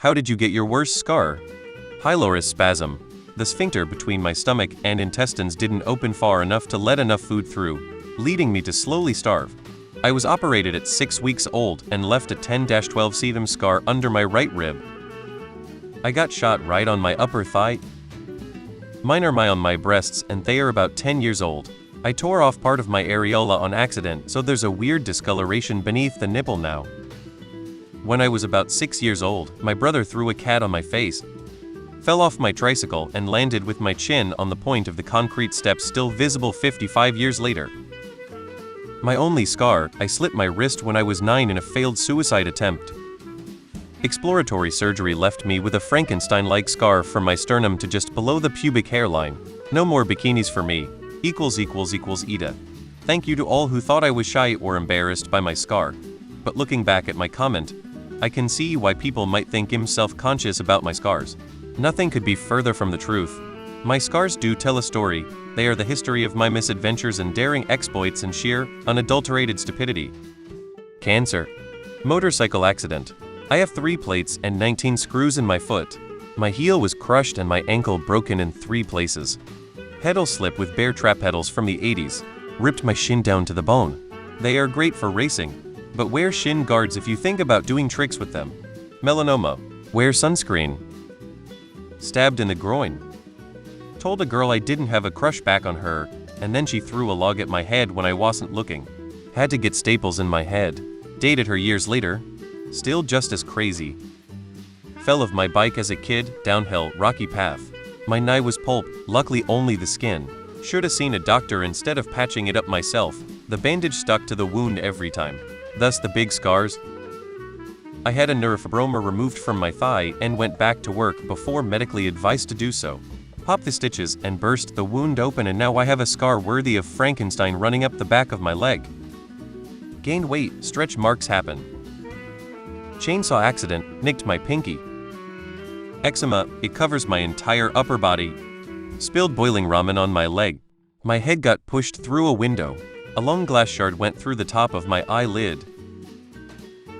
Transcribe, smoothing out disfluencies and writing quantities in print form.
How did you get your worst scar? Pylorus spasm. The sphincter between my stomach and intestines didn't open far enough to let enough food through, leading me to slowly starve. I was operated at 6 weeks old and left a 10-12 cm scar under my right rib. I got shot right on my upper thigh. Mine are on my breasts and they are about 10 years old. I tore off part of my areola on accident, so there's a weird discoloration beneath the nipple now. When I was about 6 years old, my brother threw a cat on my face, fell off my tricycle and landed with my chin on the point of the concrete steps still visible 55 years later. My only scar, I slit my wrist when I was 9 in a failed suicide attempt. Exploratory surgery left me with a Frankenstein-like scar from my sternum to just below the pubic hairline. No more bikinis for me. Ida. Thank you to all who thought I was shy or embarrassed by my scar. But looking back at my comment, I can see why people might think I'm self-conscious about my scars. Nothing could be further from the truth. My scars do tell a story. They are the history of my misadventures and daring exploits and sheer, unadulterated stupidity. Cancer. Motorcycle accident. I have 3 plates and 19 screws in my foot. My heel was crushed and my ankle broken in 3 places. Pedal slip with Bear Trap pedals from the 80s. Ripped my shin down to the bone. They are great for racing, but wear shin guards if you think about doing tricks with them. Melanoma. Wear sunscreen. Stabbed in the groin. Told a girl I didn't have a crush back on her, and then she threw a log at my head when I wasn't looking. Had to get staples in my head. Dated her years later. Still just as crazy. Fell off my bike as a kid, downhill, rocky path. My knee was pulp, luckily only the skin. Should have seen a doctor instead of patching it up myself. The bandage stuck to the wound every time. Thus the big scars. I had a neurofibroma removed from my thigh and went back to work before medically advised to do so. Popped the stitches and burst the wound open, and now I have a scar worthy of Frankenstein running up the back of my leg. Gained weight, stretch marks happen. Chainsaw accident, nicked my pinky. Eczema, it covers my entire upper body. Spilled boiling ramen on my leg. My head got pushed through a window. A long glass shard went through the top of my eyelid.